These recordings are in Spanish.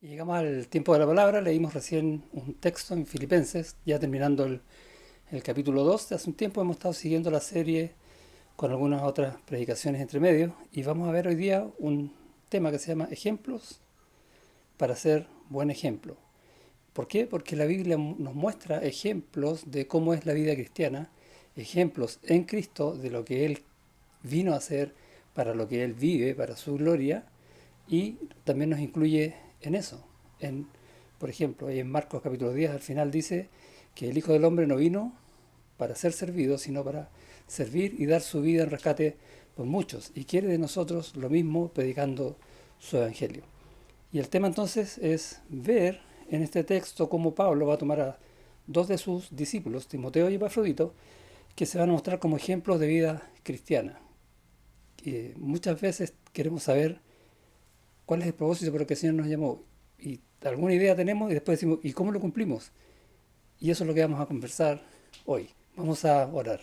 Y llegamos al tiempo de la palabra, leímos recién un texto en Filipenses, ya terminando el capítulo 2. De hace un tiempo hemos estado siguiendo la serie con algunas otras predicaciones entre medio y vamos a ver hoy día un tema que se llama ejemplos para ser buen ejemplo. ¿Por qué? Porque la Biblia nos muestra ejemplos de cómo es la vida cristiana, ejemplos en Cristo de lo que Él vino a hacer, para lo que Él vive, para su gloria, y también nos incluye en eso. En, por ejemplo, en Marcos capítulo 10 al final dice que el Hijo del Hombre no vino para ser servido, sino para servir y dar su vida en rescate por muchos. Y quiere de nosotros lo mismo predicando su evangelio. Y el tema entonces es ver en este texto cómo Pablo va a tomar a dos de sus discípulos, Timoteo y Epafrodito, que se van a mostrar como ejemplos de vida cristiana. Y muchas veces queremos saber cuál es el propósito por el que el Señor nos llamó. Y alguna idea tenemos y después decimos, ¿y cómo lo cumplimos? Y eso es lo que vamos a conversar hoy. Vamos a orar.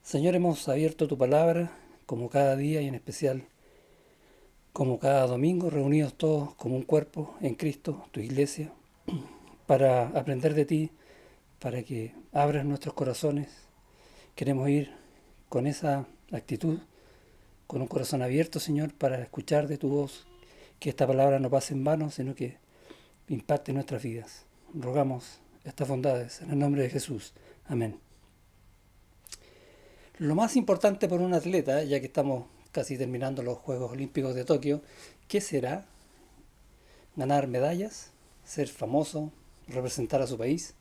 Señor, hemos abierto tu palabra como cada día y en especial como cada domingo, reunidos todos como un cuerpo en Cristo, tu iglesia, para aprender de ti, para que abras nuestros corazones. Queremos ir con esa actitud, con un corazón abierto, Señor, para escuchar de tu voz, que esta palabra no pase en vano, sino que impacte nuestras vidas. Rogamos estas bondades en el nombre de Jesús. Amén. Lo más importante por un atleta, ya que estamos casi terminando los Juegos Olímpicos de Tokio, ¿qué será? ¿Ganar medallas? ¿Ser famoso? ¿Representar a su país?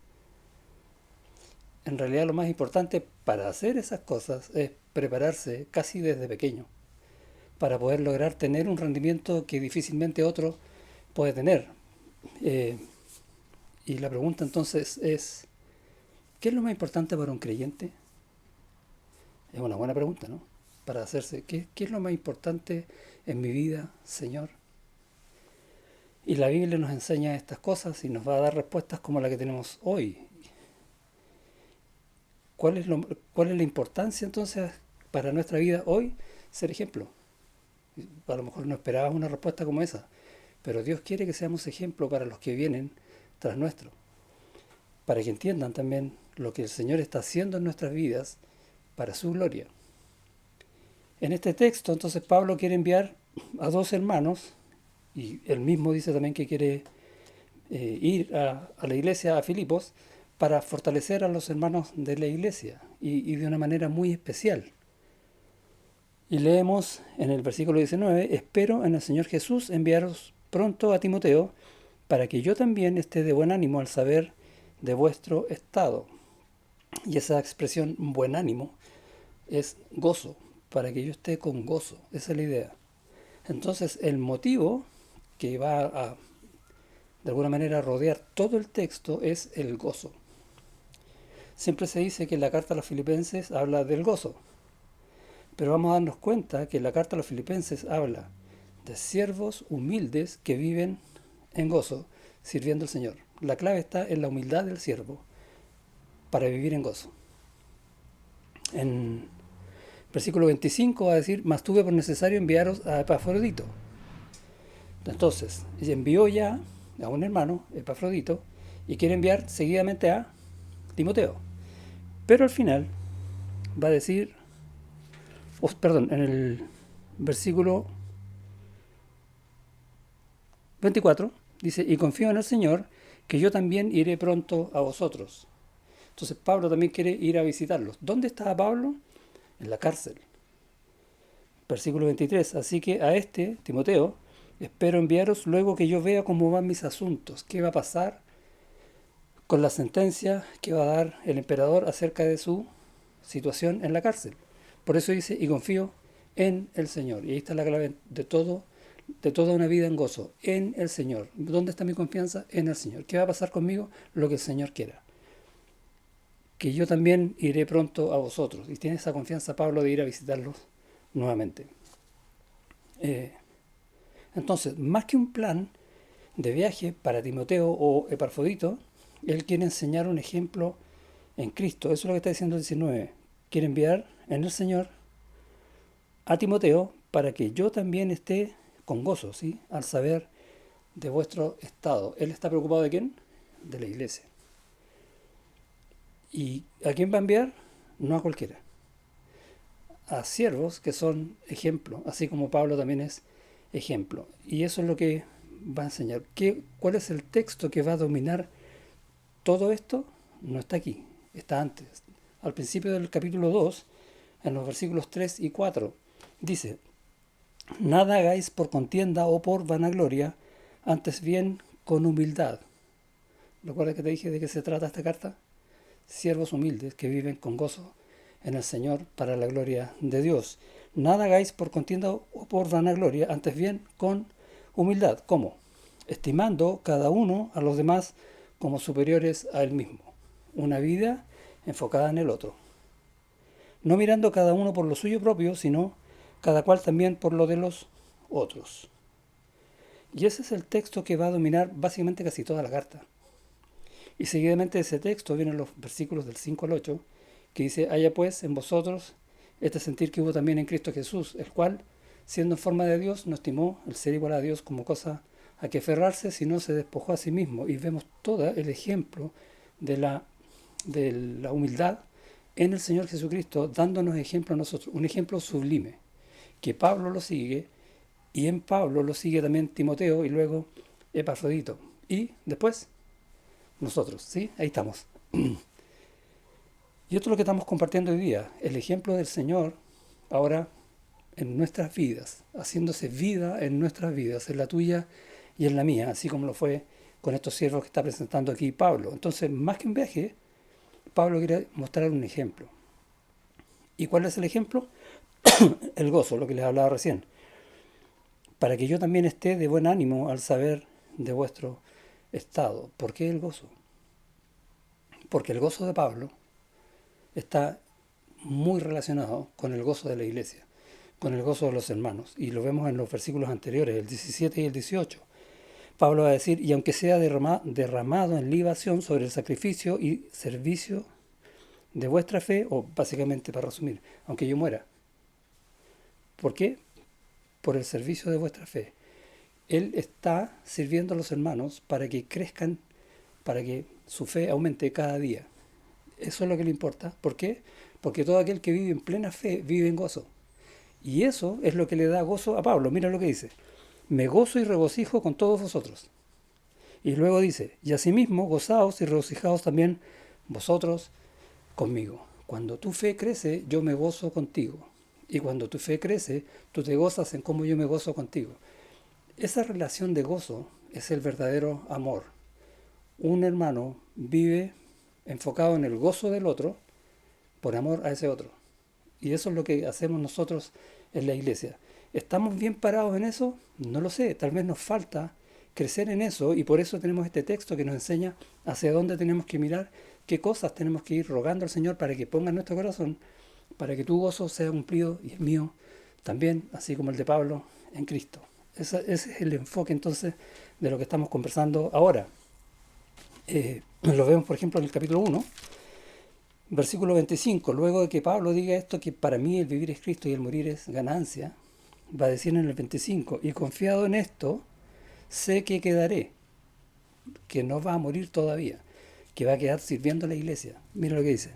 En realidad lo más importante para hacer esas cosas es prepararse casi desde pequeño, para poder lograr tener un rendimiento que difícilmente otro puede tener. Eh, y la pregunta entonces es, ¿qué es lo más importante para un creyente? Es una buena pregunta, ¿no? Para hacerse, ¿qué es lo más importante en mi vida, Señor? Y la Biblia nos enseña estas cosas y nos va a dar respuestas como la que tenemos hoy. ¿Cuál es, cuál es la importancia entonces para nuestra vida hoy? Ser ejemplo. A lo mejor no esperabas una respuesta como esa, pero Dios quiere que seamos ejemplo para los que vienen tras nuestro, para que entiendan también lo que el Señor está haciendo en nuestras vidas para su gloria. En este texto, entonces, Pablo quiere enviar a dos hermanos, y él mismo dice también que quiere ir a la iglesia, a Filipos, para fortalecer a los hermanos de la iglesia, y de una manera muy especial. Y leemos en el versículo 19, espero en el Señor Jesús enviaros pronto a Timoteo, para que yo también esté de buen ánimo al saber de vuestro estado. Y esa expresión buen ánimo es gozo, para que yo esté con gozo. Esa es la idea. Entonces, el motivo que va a, de alguna manera, rodear todo el texto es el gozo. Siempre se dice que la carta a los filipenses habla del gozo, pero vamos a darnos cuenta que la carta a los filipenses habla de siervos humildes que viven en gozo, sirviendo al Señor. La clave está en la humildad del siervo para vivir en gozo. En versículo 25 va a decir, mas tuve por necesario enviaros a Epafrodito. Entonces, envió ya a un hermano, Epafrodito, y quiere enviar seguidamente a Timoteo. Pero al final va a decir, perdón, en el versículo 24, dice, y confío en el Señor, que yo también iré pronto a vosotros. Entonces Pablo también quiere ir a visitarlos. ¿Dónde estaba Pablo? En la cárcel. Versículo 23, así que a este, Timoteo, espero enviaros luego que yo vea cómo van mis asuntos, qué va a pasar con la sentencia que va a dar el emperador acerca de su situación en la cárcel. Por eso dice, y confío en el Señor. Y ahí está la clave de todo, de toda una vida en gozo, en el Señor. ¿Dónde está mi confianza? En el Señor. ¿Qué va a pasar conmigo? Lo que el Señor quiera. Que yo también iré pronto a vosotros. Y tiene esa confianza Pablo de ir a visitarlos nuevamente. Entonces, más que un plan de viaje para Timoteo o Epafrodito, él quiere enseñar un ejemplo en Cristo. Eso es lo que está diciendo el 19. Quiere enviar en el Señor a Timoteo para que yo también esté con gozo, ¿sí? Al saber de vuestro estado. Él está preocupado ¿de quién? De la iglesia. ¿Y a quién va a enviar? No a cualquiera. A siervos que son ejemplo, así como Pablo también es ejemplo. Y eso es lo que va a enseñar. ¿Cuál es el texto que va a dominar todo esto? No está aquí, está antes. Al principio del capítulo 2, en los versículos 3 y 4, dice: nada hagáis por contienda o por vanagloria, antes bien con humildad. ¿Recuerda que te dije de qué se trata esta carta? Siervos humildes que viven con gozo en el Señor para la gloria de Dios. Nada hagáis por contienda o por vanagloria, antes bien con humildad. ¿Cómo? Estimando cada uno a los demás como superiores a él mismo. Una vida enfocada en el otro. No mirando cada uno por lo suyo propio, sino cada cual también por lo de los otros. Y ese es el texto que va a dominar básicamente casi toda la carta. Y seguidamente de ese texto vienen los versículos del 5 al 8, que dice: haya pues en vosotros este sentir que hubo también en Cristo Jesús, el cual, siendo en forma de Dios, no estimó el ser igual a Dios como cosa a que aferrarse, sino se despojó a sí mismo. Y vemos todo el ejemplo de la humildad en el Señor Jesucristo, dándonos ejemplo a nosotros, un ejemplo sublime, que Pablo lo sigue, y en Pablo lo sigue también Timoteo y luego Epafrodito. Y después nosotros, ¿sí? Ahí estamos. Y esto es lo que estamos compartiendo hoy día, el ejemplo del Señor ahora en nuestras vidas, haciéndose vida en nuestras vidas, en la tuya y en la mía, así como lo fue con estos siervos que está presentando aquí Pablo. Entonces, más que un viaje, Pablo quiere mostrar un ejemplo. ¿Y cuál es el ejemplo? El gozo, lo que les hablaba recién. Para que yo también esté de buen ánimo al saber de vuestro estado. ¿Por qué el gozo? Porque el gozo de Pablo está muy relacionado con el gozo de la iglesia, con el gozo de los hermanos. Y lo vemos en los versículos anteriores, el 17 y el 18. Pablo va a decir: y aunque sea derramado en libación sobre el sacrificio y servicio de vuestra fe, o básicamente para resumir, aunque yo muera. ¿Por qué? Por el servicio de vuestra fe. Él está sirviendo a los hermanos para que crezcan, para que su fe aumente cada día. Eso es lo que le importa. ¿Por qué? Porque todo aquel que vive en plena fe vive en gozo. Y eso es lo que le da gozo a Pablo. Mira lo que dice: me gozo y regocijo con todos vosotros. Y luego dice: y asimismo gozaos y regocijaos también vosotros conmigo. Cuando tu fe crece, yo me gozo contigo. Y cuando tu fe crece, tú te gozas en cómo yo me gozo contigo. Esa relación de gozo es el verdadero amor. Un hermano vive enfocado en el gozo del otro por amor a ese otro. Y eso es lo que hacemos nosotros en la iglesia. ¿Estamos bien parados en eso? No lo sé, tal vez nos falta crecer en eso, y por eso tenemos este texto que nos enseña hacia dónde tenemos que mirar, qué cosas tenemos que ir rogando al Señor para que ponga en nuestro corazón, para que tu gozo sea cumplido y el mío también, así como el de Pablo, en Cristo. Ese es el enfoque entonces de lo que estamos conversando ahora. Lo vemos por ejemplo en el capítulo 1, versículo 25. Luego de que Pablo diga esto, que para mí el vivir es Cristo y el morir es ganancia, va a decir en el 25: y confiado en esto, sé que quedaré, que no va a morir todavía, que va a quedar sirviendo a la iglesia. Mira lo que dice: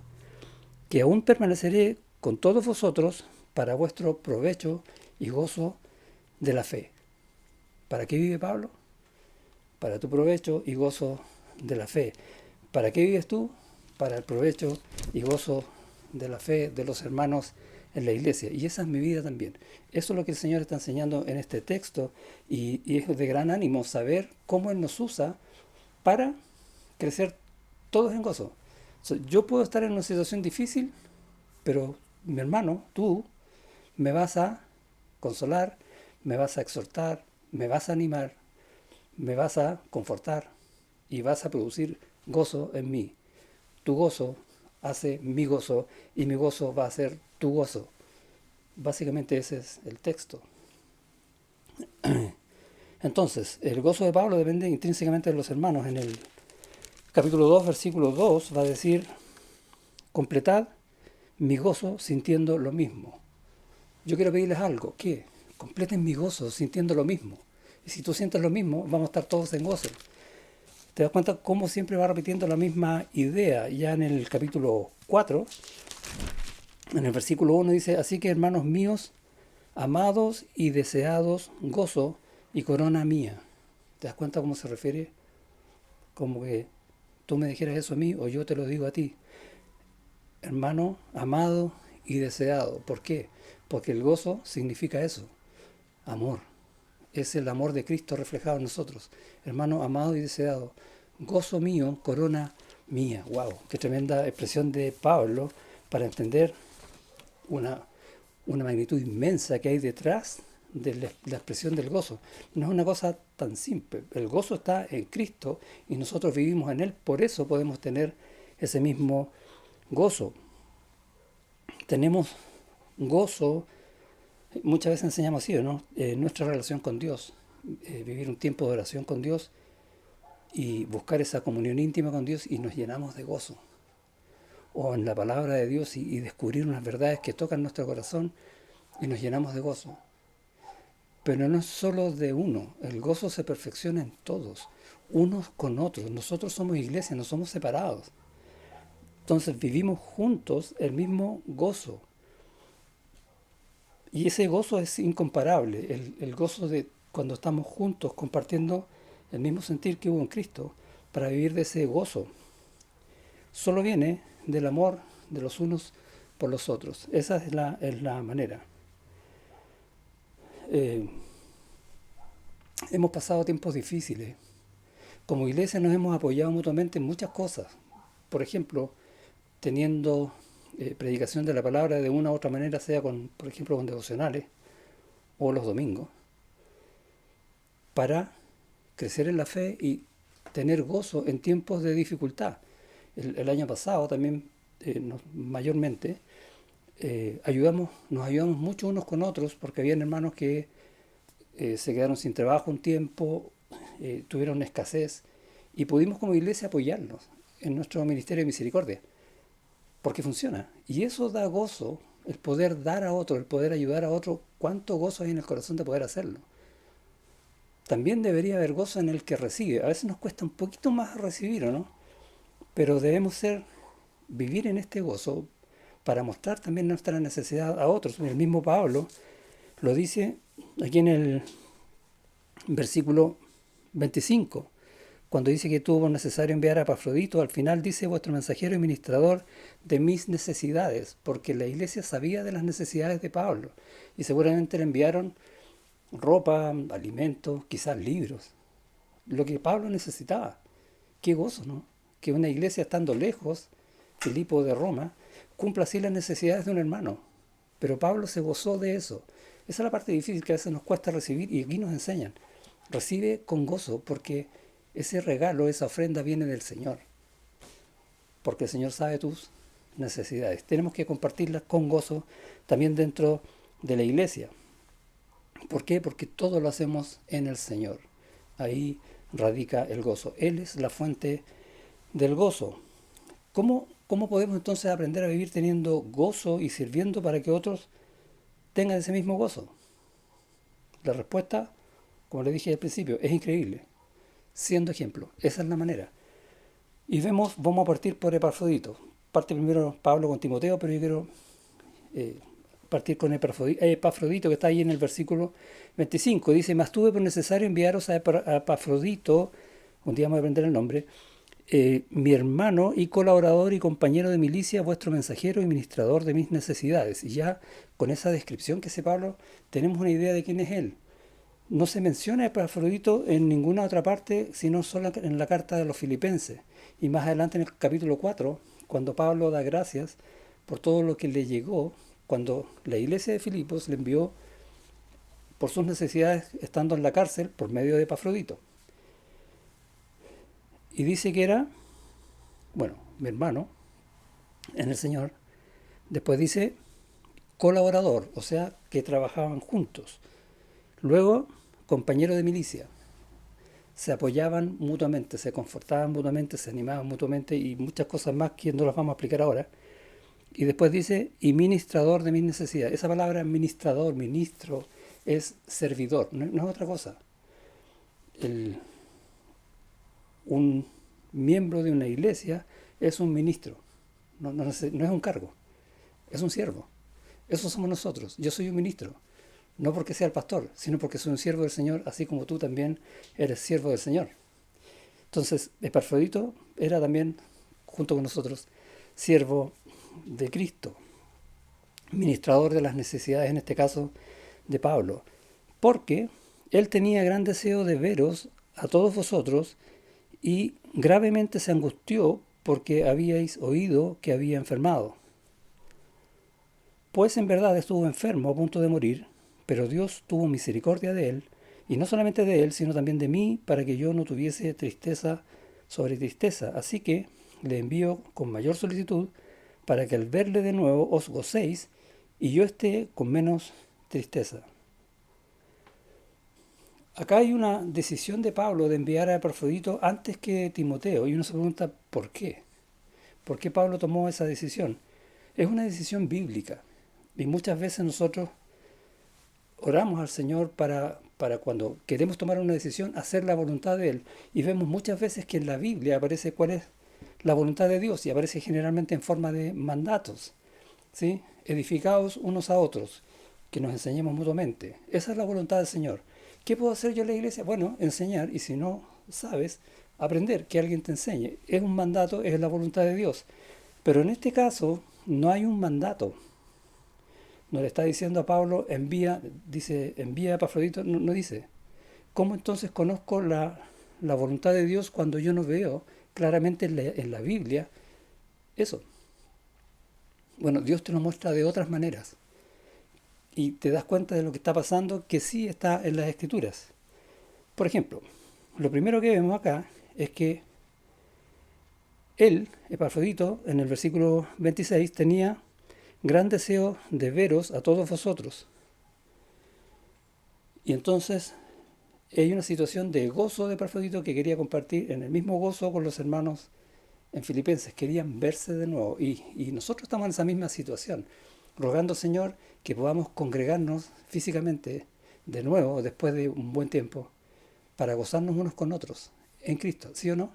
que aún permaneceré con todos vosotros para vuestro provecho y gozo de la fe. ¿Para qué vive Pablo? Para tu provecho y gozo de la fe. ¿Para qué vives tú? Para el provecho y gozo de la fe de los hermanos en la iglesia. Y esa es mi vida también. Eso es lo que el Señor está enseñando en este texto, y es de gran ánimo saber cómo Él nos usa para crecer todos en gozo. Yo puedo estar en una situación difícil, pero mi hermano, tú, me vas a consolar, me vas a exhortar, me vas a animar, me vas a confortar y vas a producir gozo en mí. Tu gozo hace mi gozo y mi gozo va a ser tu gozo. Básicamente ese es el texto. Entonces, el gozo de Pablo depende intrínsecamente de los hermanos. En el capítulo 2, versículo 2 va a decir: completad mi gozo sintiendo lo mismo. Yo quiero pedirles algo, ¿qué? Completen mi gozo sintiendo lo mismo. Y si tú sientes lo mismo, vamos a estar todos en gozo. ¿Te das cuenta cómo siempre va repitiendo la misma idea? Ya en el capítulo 4, en el versículo 1 dice, así que hermanos míos, amados y deseados, gozo y corona mía. ¿Te das cuenta cómo se refiere? Como que tú me dijeras eso a mí o yo te lo digo a ti. Hermano, amado y deseado. ¿Por qué? Porque el gozo significa eso, amor. Es el amor de Cristo reflejado en nosotros. Hermano, amado y deseado. Gozo mío, corona mía. ¡Wow! Qué tremenda expresión de Pablo para entender una, una magnitud inmensa que hay detrás de la expresión del gozo. No es una cosa tan simple. El gozo está en Cristo y nosotros vivimos en Él. Por eso podemos tener ese mismo gozo. Tenemos gozo, muchas veces enseñamos así, ¿no? Nuestra relación con Dios, vivir un tiempo de oración con Dios y buscar esa comunión íntima con Dios y nos llenamos de gozo. O en la palabra de Dios y descubrir unas verdades que tocan nuestro corazón y nos llenamos de gozo. Pero no es solo de uno, el gozo se perfecciona en todos, unos con otros. Nosotros somos iglesia, no somos separados. Entonces vivimos juntos el mismo gozo. Y ese gozo es incomparable, el gozo de cuando estamos juntos compartiendo el mismo sentir que hubo en Cristo, para vivir de ese gozo. Solo viene del amor de los unos por los otros. Esa es la manera. Eh, hemos pasado tiempos difíciles. Como iglesia nos hemos apoyado mutuamente en muchas cosas. Por ejemplo, teniendo predicación de la palabra de una u otra manera, sea con, por ejemplo, con devocionales o los domingos, para crecer en la fe y tener gozo en tiempos de dificultad. El año pasado también, mayormente, nos ayudamos mucho unos con otros porque habían hermanos que se quedaron sin trabajo un tiempo, tuvieron escasez y pudimos como iglesia apoyarnos en nuestro ministerio de misericordia porque funciona. Y eso da gozo, el poder dar a otro, el poder ayudar a otro. ¿Cuánto gozo hay en el corazón de poder hacerlo? También debería haber gozo en el que recibe. A veces nos cuesta un poquito más recibir, ¿o no? Pero debemos vivir en este gozo para mostrar también nuestra necesidad a otros. El mismo Pablo lo dice aquí en el versículo 25, cuando dice que tuvo necesario enviar a Epafrodito. Al final dice, vuestro mensajero y ministrador de mis necesidades, porque la iglesia sabía de las necesidades de Pablo y seguramente le enviaron ropa, alimentos, quizás libros, lo que Pablo necesitaba. Qué gozo, ¿no? Que una iglesia estando lejos, Filipo de Roma, cumpla así las necesidades de un hermano. Pero Pablo se gozó de eso. Esa es la parte difícil que a veces nos cuesta recibir y aquí nos enseñan. Recibe con gozo porque ese regalo, esa ofrenda viene del Señor. Porque el Señor sabe tus necesidades. Tenemos que compartirlas con gozo también dentro de la iglesia. ¿Por qué? Porque todo lo hacemos en el Señor. Ahí radica el gozo. Él es la fuente del gozo. ¿Cómo podemos entonces aprender a vivir teniendo gozo y sirviendo para que otros tengan ese mismo gozo? La respuesta, como le dije al principio, es increíble. Siendo ejemplo. Esa es la manera. Y vamos a partir por Epafrodito. Parte primero Pablo con Timoteo, pero yo quiero partir con Epafrodito, que está ahí en el versículo 25. Dice, mas tuve por necesario enviaros a Epafrodito, un día vamos a aprender el nombre, mi hermano y colaborador y compañero de milicia, vuestro mensajero y ministrador de mis necesidades. Y ya con esa descripción que hace Pablo, tenemos una idea de quién es él. No se menciona a Epafrodito en ninguna otra parte, sino solo en la carta de los Filipenses. Y más adelante en el capítulo 4, cuando Pablo da gracias por todo lo que le llegó, cuando la iglesia de Filipos le envió por sus necesidades estando en la cárcel por medio de Epafrodito. Y dice que era, bueno, mi hermano en el Señor. Después dice colaborador, o sea, que trabajaban juntos. Luego, compañero de milicia. Se apoyaban mutuamente, se confortaban mutuamente, se animaban mutuamente y muchas cosas más que no las vamos a explicar ahora. Y después dice, y ministrador de mis necesidades. Esa palabra ministrador, ministro, es servidor, no es otra cosa. el- un miembro de una iglesia es un ministro, no es un cargo, es un siervo. Eso somos nosotros. Yo soy un ministro, no porque sea el pastor, sino porque soy un siervo del Señor, así como tú también eres siervo del Señor. Entonces, Epafrodito era también, junto con nosotros, siervo de Cristo, ministrador de las necesidades, en este caso, de Pablo, porque él tenía gran deseo de veros a todos vosotros y gravemente se angustió porque habíais oído que había enfermado. Pues en verdad estuvo enfermo a punto de morir, pero Dios tuvo misericordia de él, y no solamente de él, sino también de mí, para que yo no tuviese tristeza sobre tristeza. Así que le envío con mayor solicitud, para que al verle de nuevo os gocéis, y yo esté con menos tristeza. Acá hay una decisión de Pablo de enviar a Epafrodito antes que Timoteo, y uno se pregunta ¿por qué? ¿Por qué Pablo tomó esa decisión? Es una decisión bíblica, y muchas veces nosotros oramos al Señor para cuando queremos tomar una decisión, hacer la voluntad de Él. Y vemos muchas veces que en la Biblia aparece cuál es la voluntad de Dios y aparece generalmente en forma de mandatos, ¿sí? Edificados unos a otros, que nos enseñemos mutuamente. Esa es la voluntad del Señor. ¿Qué puedo hacer yo en la iglesia? Bueno, enseñar, y si no sabes, aprender, que alguien te enseñe. Es un mandato, es la voluntad de Dios. Pero en este caso no hay un mandato. No le está diciendo a Pablo, envía, dice, envía a Epafrodito, no dice. ¿Cómo entonces conozco la voluntad de Dios cuando yo no veo claramente en la Biblia eso? Bueno, Dios te lo muestra de otras maneras y te das cuenta de lo que está pasando que sí está en las Escrituras. Por ejemplo, lo primero que vemos acá es que él, Epafrodito, en el versículo 26, tenía gran deseo de veros a todos vosotros. Y entonces hay una situación de gozo de Epafrodito que quería compartir en el mismo gozo con los hermanos en Filipenses. Querían verse de nuevo. Y nosotros estamos en esa misma situación, rogando, Señor, que podamos congregarnos físicamente de nuevo después de un buen tiempo para gozarnos unos con otros en Cristo, ¿sí o no?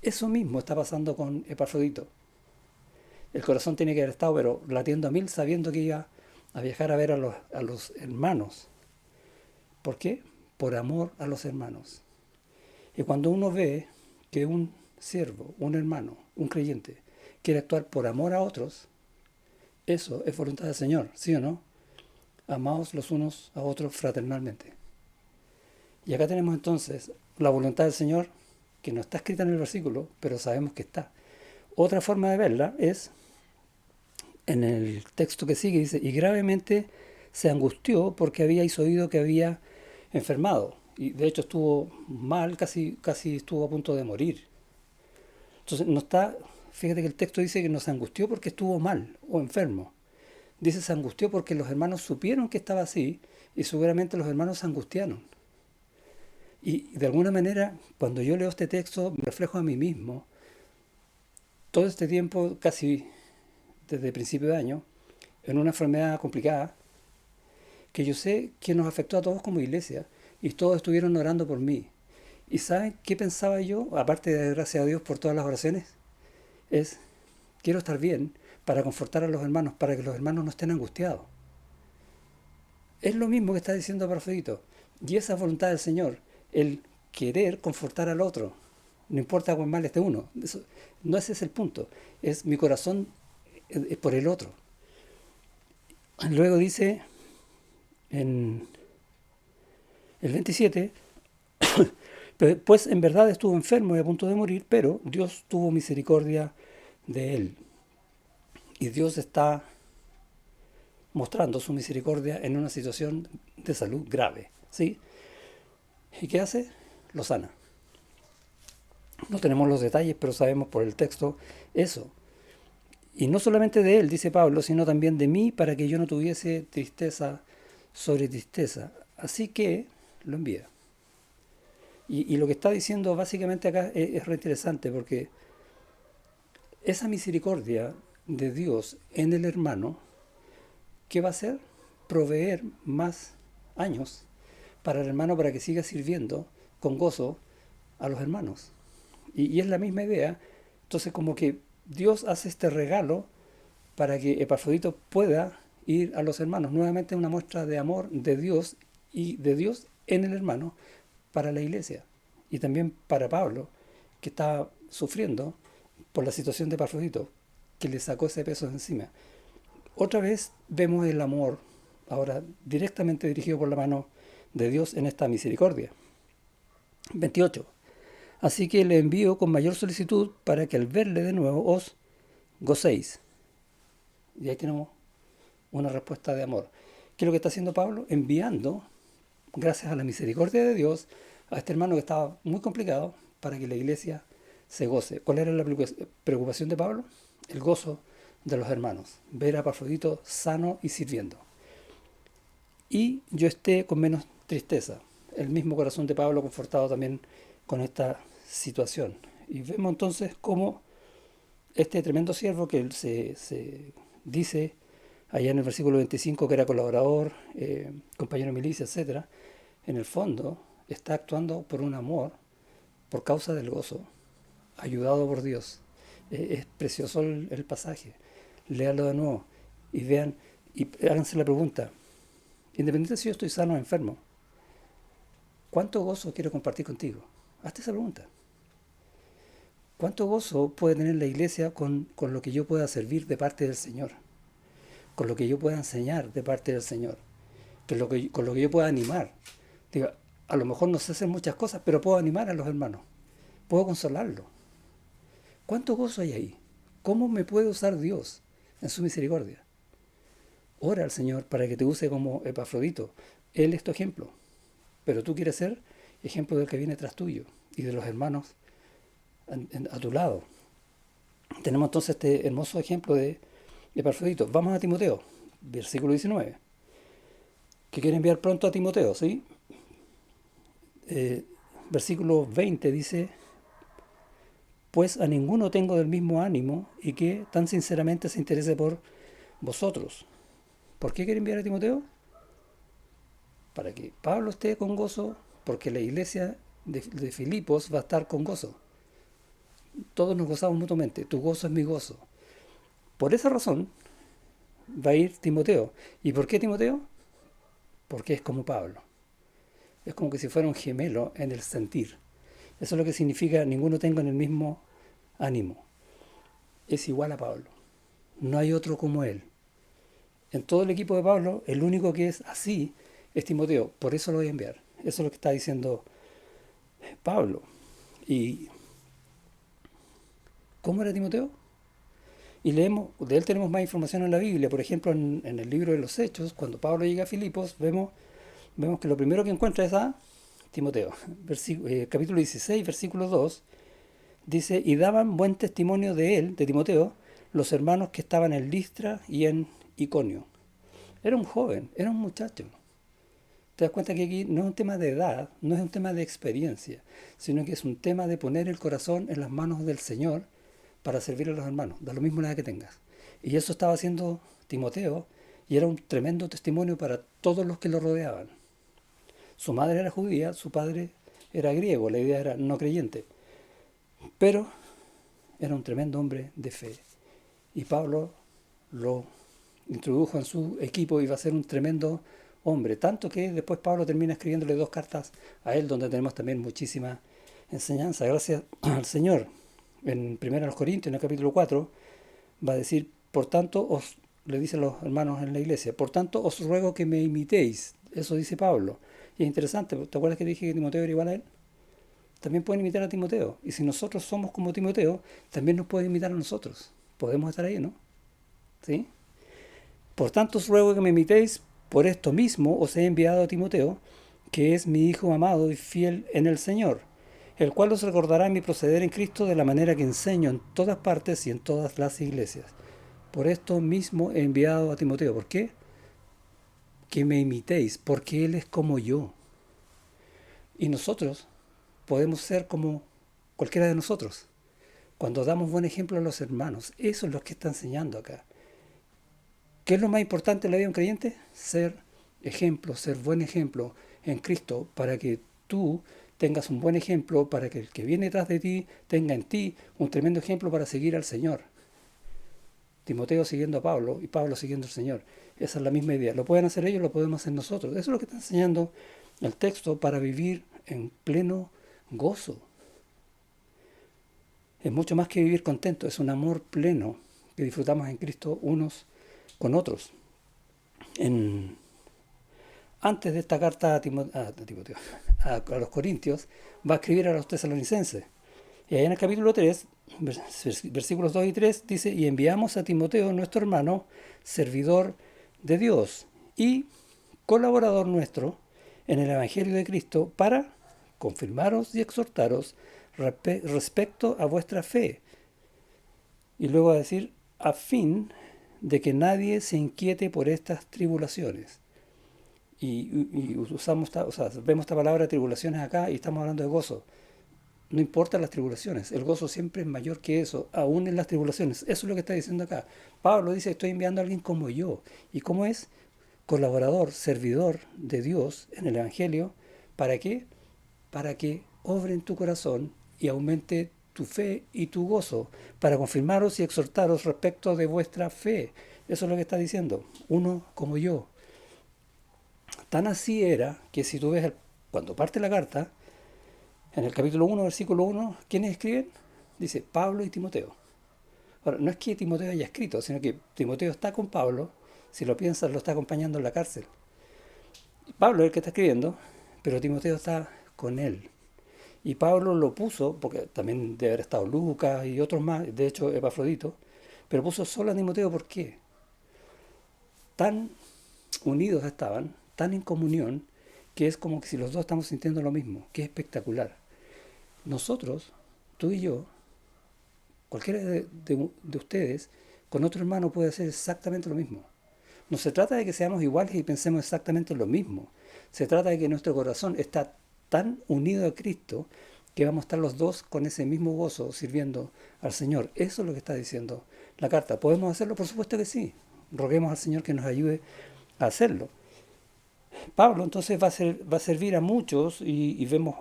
Eso mismo está pasando con Epafrodito. El corazón tiene que haber estado, pero latiendo a mil, sabiendo que iba a viajar a ver a los hermanos. ¿Por qué? Por amor a los hermanos. Y cuando uno ve que un siervo, un hermano, un creyente, quiere actuar por amor a otros, eso es voluntad del Señor, ¿sí o no? Amaos los unos a otros fraternalmente. Y acá tenemos entonces la voluntad del Señor, que no está escrita en el versículo, pero sabemos que está. Otra forma de verla es en el texto que sigue, dice, y gravemente se angustió porque habíais oído que había enfermado. Y de hecho estuvo mal, casi estuvo a punto de morir. Entonces no está, fíjate que el texto dice que no se angustió porque estuvo mal o enfermo. Dice se angustió porque los hermanos supieron que estaba así y seguramente los hermanos se angustiaron. Y de alguna manera, cuando yo leo este texto, me reflejo a mí mismo. Todo este tiempo, casi desde principio de año, en una enfermedad complicada, que yo sé que nos afectó a todos como iglesia, y todos estuvieron orando por mí. ¿Y saben qué pensaba yo? Aparte de dar gracias a Dios por todas las oraciones, es, quiero estar bien para confortar a los hermanos, para que los hermanos no estén angustiados. Es lo mismo que está diciendo Parfedito. Y esa voluntad del Señor, el querer confortar al otro, no importa cuán mal esté uno. Eso, no ese es el punto. Es mi corazón es por el otro. Luego dice en el 27, pues en verdad estuvo enfermo y a punto de morir, pero Dios tuvo misericordia de él. Y Dios está mostrando su misericordia en una situación de salud grave, ¿sí? ¿Y qué hace? Lo sana. No tenemos los detalles, pero sabemos por el texto eso. Y no solamente de él, dice Pablo, sino también de mí, para que yo no tuviese tristeza sobre tristeza. Así que lo envía. Y lo que está diciendo básicamente acá es re interesante, porque esa misericordia de Dios en el hermano, ¿qué va a hacer? Proveer más años para el hermano para que siga sirviendo con gozo a los hermanos. Y es la misma idea. Entonces como que Dios hace este regalo para que Epafrodito pueda ir a los hermanos. Nuevamente una muestra de amor de Dios y de Dios en el hermano para la iglesia. Y también para Pablo, que estaba sufriendo por la situación de Epafrodito, que le sacó ese peso de encima. Otra vez vemos el amor, ahora directamente dirigido por la mano de Dios en esta misericordia. 28. Así que le envío con mayor solicitud para que al verle de nuevo os gocéis. Y ahí tenemos una respuesta de amor. ¿Qué es lo que está haciendo Pablo? Enviando, gracias a la misericordia de Dios, a este hermano que estaba muy complicado para que la iglesia se goce. ¿Cuál era la preocupación de Pablo? El gozo de los hermanos. Ver a Epafrodito sano y sirviendo. Y yo esté con menos tristeza. El mismo corazón de Pablo confortado también con esta situación. Y vemos entonces cómo este tremendo siervo que se dice allá en el versículo 25 que era colaborador, compañero de milicia, etcétera, en el fondo está actuando por un amor, por causa del gozo, ayudado por Dios. Es precioso el pasaje. Léalo de nuevo y vean y háganse la pregunta, independiente si yo estoy sano o enfermo, ¿cuánto gozo quiero compartir contigo? Hazte esa pregunta. ¿Cuánto gozo puede tener la iglesia con lo que yo pueda servir de parte del Señor? Con lo que yo pueda enseñar de parte del Señor. Con lo que yo pueda animar. Digo, a lo mejor no sé hacer muchas cosas, pero puedo animar a los hermanos. Puedo consolarlos. ¿Cuánto gozo hay ahí? ¿Cómo me puede usar Dios en su misericordia? Ora al Señor para que te use como Epafrodito. Él es tu ejemplo. Pero tú quieres ser ejemplo del que viene tras tuyo y de los hermanos a tu lado. Tenemos entonces este hermoso ejemplo de Epafrodito. Vamos a Timoteo, versículo 19, que quiere enviar pronto a Timoteo, ¿sí? Versículo 20 dice, pues a ninguno tengo del mismo ánimo y que tan sinceramente se interese por vosotros. ¿Por qué quiere enviar a Timoteo? Para que Pablo esté con gozo, porque la iglesia de Filipos va a estar con gozo. Todos nos gozamos mutuamente. Tu gozo es mi gozo. Por esa razón va a ir Timoteo. ¿Y por qué Timoteo? Porque es como Pablo. Es como que si fuera un gemelo en el sentir. Eso es lo que significa ninguno tenga en el mismo ánimo. Es igual a Pablo. No hay otro como él. En todo el equipo de Pablo, el único que es así es Timoteo. Por eso lo voy a enviar. Eso es lo que está diciendo Pablo. ¿Y cómo era Timoteo? Y leemos, de él tenemos más información en la Biblia. Por ejemplo, en el libro de los Hechos, cuando Pablo llega a Filipos, vemos que lo primero que encuentra es a Timoteo. Capítulo 16, versículo 2, dice, y daban buen testimonio de él, de Timoteo, los hermanos que estaban en Listra y en Iconio. Era un joven, era un muchacho. Te das cuenta que aquí no es un tema de edad, no es un tema de experiencia, sino que es un tema de poner el corazón en las manos del Señor para servir a los hermanos, da lo mismo la edad que tengas. Y eso estaba haciendo Timoteo y era un tremendo testimonio para todos los que lo rodeaban. Su madre era judía, su padre era griego, la idea era no creyente, pero era un tremendo hombre de fe. Y Pablo lo introdujo en su equipo y va a ser un tremendo hombre, tanto que después Pablo termina escribiéndole 2 cartas a él, donde tenemos también muchísima enseñanza. Gracias al Señor. En 1 Corintios, en el capítulo 4, va a decir, por tanto, le dicen los hermanos en la iglesia, por tanto os ruego que me imitéis. Eso dice Pablo. Y es interesante, ¿te acuerdas que dije que Timoteo era igual a él? También pueden imitar a Timoteo. Y si nosotros somos como Timoteo, también nos pueden imitar a nosotros. Podemos estar ahí, ¿no? ¿Sí? Por tanto os ruego que me imitéis, por esto mismo os he enviado a Timoteo, que es mi hijo amado y fiel en el Señor, el cual os recordará mi proceder en Cristo de la manera que enseño en todas partes y en todas las iglesias. Por esto mismo he enviado a Timoteo. ¿Por qué? Que me imitéis, porque Él es como yo. Y nosotros podemos ser como cualquiera de nosotros. Cuando damos buen ejemplo a los hermanos, eso es lo que está enseñando acá. ¿Qué es lo más importante en la vida de un creyente? Ser ejemplo, ser buen ejemplo en Cristo para que tú tengas un buen ejemplo para que el que viene detrás de ti tenga en ti un tremendo ejemplo para seguir al Señor. Timoteo siguiendo a Pablo y Pablo siguiendo al Señor. Esa es la misma idea. Lo pueden hacer ellos, lo podemos hacer nosotros. Eso es lo que está enseñando el texto para vivir en pleno gozo. Es mucho más que vivir contento, es un amor pleno que disfrutamos en Cristo unos con otros. Antes de esta carta a los Corintios, va a escribir a los tesalonicenses. Y ahí en el capítulo 3, versículos 2 y 3, dice, y enviamos a Timoteo, nuestro hermano, servidor de Dios y colaborador nuestro en el Evangelio de Cristo, para confirmaros y exhortaros respecto a vuestra fe. Y luego va a decir, a fin de que nadie se inquiete por estas tribulaciones. Y vemos esta palabra tribulaciones acá y estamos hablando de gozo. No importan las tribulaciones, el gozo siempre es mayor que eso, aún en las tribulaciones. Eso es lo que está diciendo acá. Pablo dice, estoy enviando a alguien como yo. ¿Y cómo es? Colaborador, servidor de Dios en el Evangelio. ¿Para qué? Para que obre en tu corazón y aumente tu fe y tu gozo, para confirmaros y exhortaros respecto de vuestra fe. Eso es lo que está diciendo, uno como yo. Tan así era que si tú ves cuando parte la carta, en el capítulo 1, versículo 1, ¿quiénes escriben? Dice Pablo y Timoteo. Ahora, no es que Timoteo haya escrito, sino que Timoteo está con Pablo, si lo piensas, lo está acompañando en la cárcel. Pablo es el que está escribiendo, pero Timoteo está con él. Y Pablo lo puso, porque también debe haber estado Lucas y otros más, de hecho Epafrodito, pero puso solo a Timoteo. ¿Por qué? Tan unidos estaban, tan en comunión, que es como que si los dos estamos sintiendo lo mismo, que es espectacular. Nosotros, tú y yo, cualquiera de ustedes, con otro hermano puede hacer exactamente lo mismo. No se trata de que seamos iguales y pensemos exactamente lo mismo. Se trata de que nuestro corazón está tan unido a Cristo que vamos a estar los dos con ese mismo gozo sirviendo al Señor. Eso es lo que está diciendo la carta. ¿Podemos hacerlo? Por supuesto que sí. Roguemos al Señor que nos ayude a hacerlo. Pablo entonces va a servir a muchos y vemos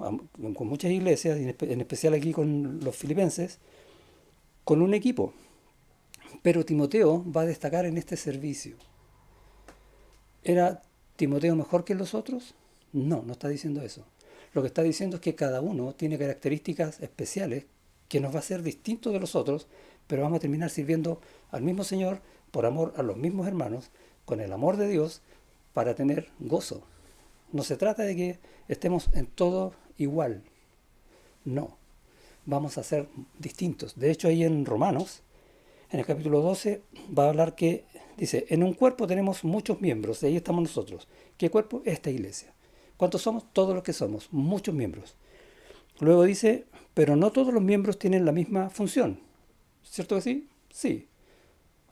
con muchas iglesias, en especial aquí con los filipenses, con un equipo. Pero Timoteo va a destacar en este servicio. ¿Era Timoteo mejor que los otros? No, no está diciendo eso. Lo que está diciendo es que cada uno tiene características especiales que nos va a hacer distintos de los otros, pero vamos a terminar sirviendo al mismo Señor por amor a los mismos hermanos, con el amor de Dios, para tener gozo. No se trata de que estemos en todo igual. No, vamos a ser distintos. De hecho, ahí en Romanos, en el capítulo 12, va a hablar que, dice, en un cuerpo tenemos muchos miembros, de ahí estamos nosotros. ¿Qué cuerpo? Esta iglesia. ¿Cuántos somos? Todos los que somos, muchos miembros. Luego dice, pero no todos los miembros tienen la misma función. ¿Cierto que sí? Sí.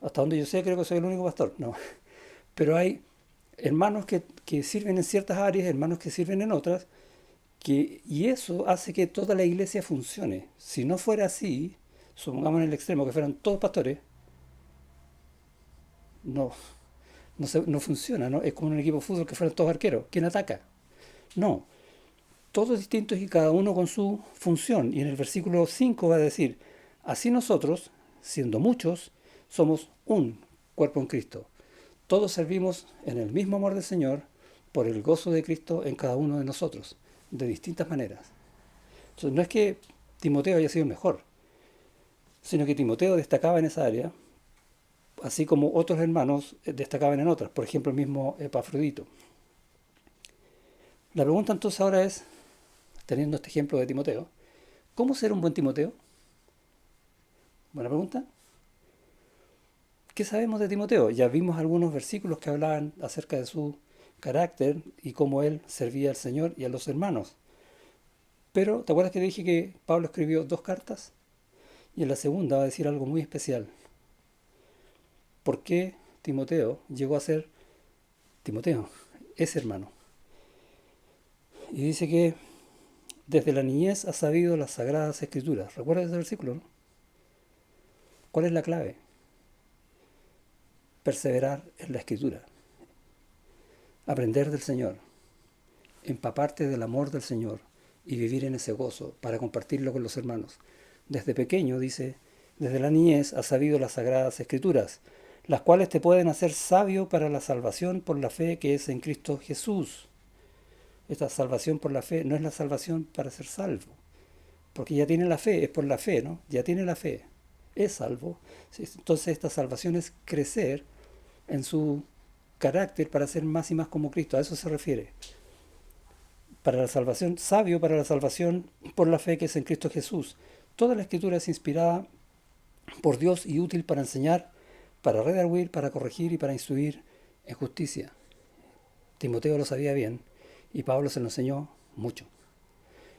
Hasta donde yo sé, creo que soy el único pastor. No. Pero hay hermanos que sirven en ciertas áreas, hermanos que sirven en otras, y eso hace que toda la iglesia funcione. Si no fuera así, supongamos en el extremo que fueran todos pastores, no, no funciona, ¿no? Es como un equipo de fútbol que fueran todos arqueros. ¿Quién ataca? No, todos distintos y cada uno con su función. Y en el versículo 5 va a decir, así nosotros, siendo muchos, somos un cuerpo en Cristo. Todos servimos en el mismo amor del Señor por el gozo de Cristo en cada uno de nosotros, de distintas maneras. Entonces, no es que Timoteo haya sido mejor, sino que Timoteo destacaba en esa área, así como otros hermanos destacaban en otras, por ejemplo el mismo Epafrodito. La pregunta entonces ahora es, teniendo este ejemplo de Timoteo, ¿cómo ser un buen Timoteo? Buena pregunta. ¿Qué sabemos de Timoteo? Ya vimos algunos versículos que hablaban acerca de su carácter y cómo él servía al Señor y a los hermanos. Pero, ¿te acuerdas que dije que Pablo escribió 2 cartas? Y en la segunda va a decir algo muy especial. ¿Por qué Timoteo llegó a ser Timoteo? Ese hermano. Y dice que desde la niñez ha sabido las sagradas escrituras. ¿Recuerdas ese versículo, no? ¿Cuál es la clave? Perseverar en la escritura. Aprender del Señor. Empaparte del amor del Señor. y vivir en ese gozo para compartirlo con los hermanos. Desde pequeño, dice, desde la niñez has sabido las sagradas escrituras, las cuales te pueden hacer sabio para la salvación por la fe que es en Cristo Jesús. Esta salvación por la fe no es la salvación para ser salvo, porque ya tiene la fe, es por la fe, ¿no? Ya tiene la fe, es salvo. Entonces esta salvación es crecer en su carácter para ser más y más como Cristo, a eso se refiere. Para la salvación, sabio para la salvación por la fe que es en Cristo Jesús. Toda la escritura es inspirada por Dios y útil para enseñar, para redarguir, para corregir y para instruir en justicia. Timoteo lo sabía bien y Pablo se lo enseñó mucho.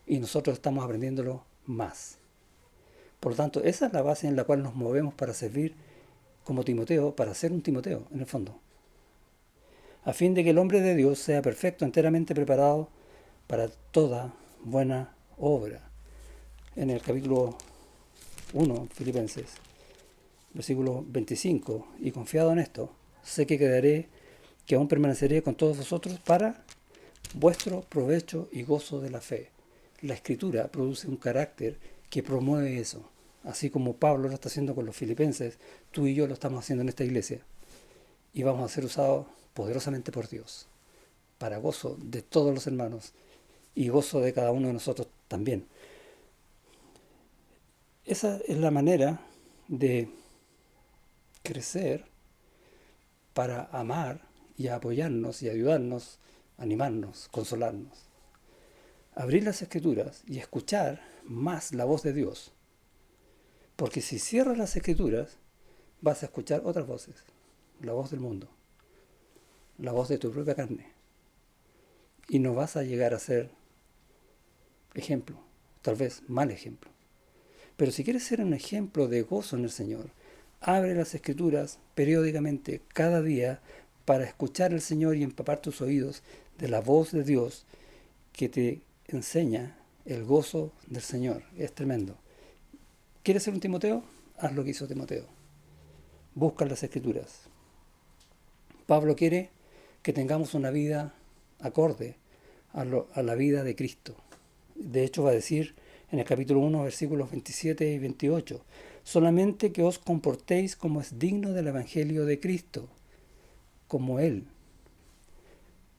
Y nosotros estamos aprendiéndolo más. Por lo tanto, esa es la base en la cual nos movemos para servir como Timoteo, para ser un Timoteo, en el fondo. A fin de que el hombre de Dios sea perfecto, enteramente preparado para toda buena obra. En el capítulo 1, Filipenses, versículo 25, y confiado en esto, sé que quedaré, que aún permaneceré con todos vosotros para vuestro provecho y gozo de la fe. La escritura produce un carácter que promueve eso. Así como Pablo lo está haciendo con los filipenses, tú y yo lo estamos haciendo en esta iglesia. Y vamos a ser usados poderosamente por Dios, para gozo de todos los hermanos y gozo de cada uno de nosotros también. Esa es la manera de crecer para amar y apoyarnos y ayudarnos, animarnos, consolarnos. Abrir las escrituras y escuchar más la voz de Dios. Porque si cierras las escrituras, vas a escuchar otras voces. La voz del mundo. La voz de tu propia carne. Y no vas a llegar a ser ejemplo. Tal vez mal ejemplo. Pero si quieres ser un ejemplo de gozo en el Señor, abre las escrituras periódicamente, cada día, para escuchar al Señor y empapar tus oídos de la voz de Dios que te enseña el gozo del Señor. Es tremendo. ¿Quieres ser un Timoteo? Haz lo que hizo Timoteo. Busca las escrituras. Pablo quiere que tengamos una vida acorde a la vida de Cristo. De hecho va a decir en el capítulo 1, versículos 27 y 28, solamente que os comportéis como es digno del Evangelio de Cristo, como Él,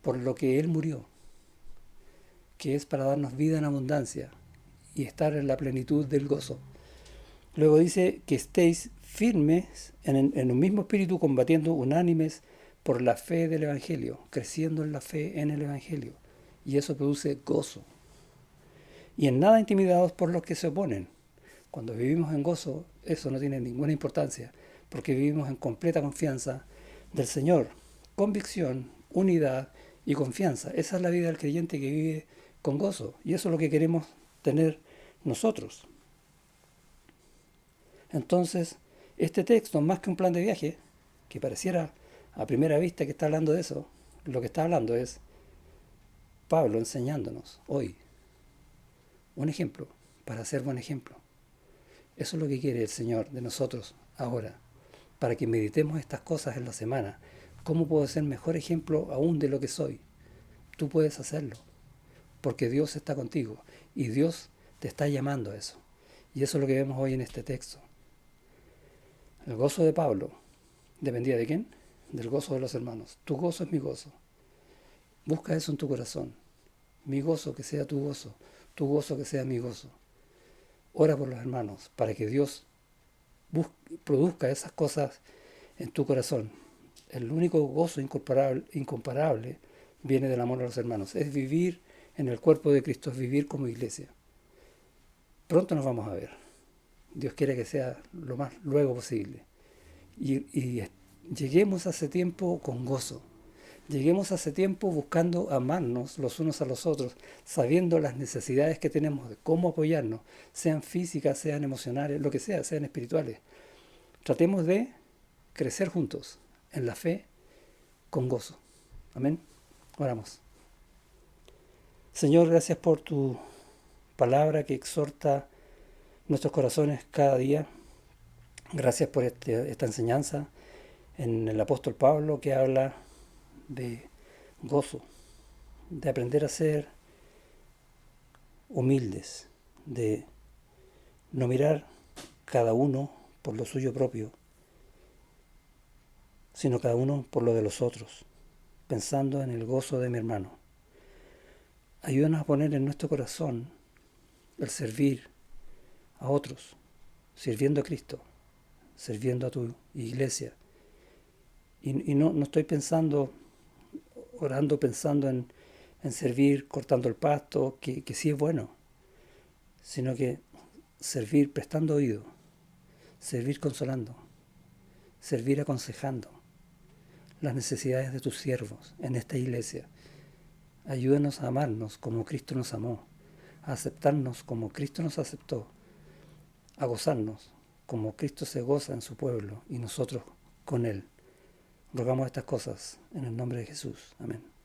por lo que Él murió, que es para darnos vida en abundancia y estar en la plenitud del gozo. Luego dice que estéis firmes en un mismo espíritu, combatiendo unánimes por la fe del Evangelio, creciendo en la fe en el Evangelio. Y eso produce gozo. Y en nada intimidados por los que se oponen. Cuando vivimos en gozo, eso no tiene ninguna importancia, porque vivimos en completa confianza del Señor. Convicción, unidad y confianza. Esa es la vida del creyente que vive con gozo. Y eso es lo que queremos tener nosotros. Entonces, este texto, más que un plan de viaje, que pareciera a primera vista que está hablando de eso, lo que está hablando es Pablo enseñándonos hoy un ejemplo para ser buen ejemplo. Eso es lo que quiere el Señor de nosotros ahora, para que meditemos estas cosas en la semana. ¿Cómo puedo ser mejor ejemplo aún de lo que soy? Tú puedes hacerlo, porque Dios está contigo y Dios te está llamando a eso. Y eso es lo que vemos hoy en este texto. El gozo de Pablo dependía ¿de quién? Del gozo de los hermanos. Tu gozo es mi gozo. Busca eso en tu corazón. Mi gozo que sea tu gozo que sea mi gozo. Ora por los hermanos para que Dios produzca esas cosas en tu corazón. El único gozo incomparable viene del amor a los hermanos. Es vivir en el cuerpo de Cristo, es vivir como iglesia. Pronto nos vamos a ver. Dios quiere que sea lo más luego posible. Y lleguemos a ese tiempo con gozo. Lleguemos a ese tiempo buscando amarnos los unos a los otros, sabiendo las necesidades que tenemos de cómo apoyarnos, sean físicas, sean emocionales, lo que sea, sean espirituales. Tratemos de crecer juntos en la fe con gozo. Amén. Oramos. Señor, gracias por tu palabra que exhorta nuestros corazones cada día. Gracias por esta enseñanza en el apóstol Pablo que habla de gozo, de aprender a ser humildes, de no mirar cada uno por lo suyo propio, sino cada uno por lo de los otros, pensando en el gozo de mi hermano. Ayúdanos a poner en nuestro corazón el servir a otros, sirviendo a Cristo, sirviendo a tu iglesia. Y no estoy orando pensando en servir cortando el pasto, que sí es bueno, sino que servir prestando oído, servir consolando, servir aconsejando las necesidades de tus siervos en esta iglesia. Ayúdanos a amarnos como Cristo nos amó, a aceptarnos como Cristo nos aceptó, a gozarnos como Cristo se goza en su pueblo y nosotros con Él. Rogamos estas cosas en el nombre de Jesús. Amén.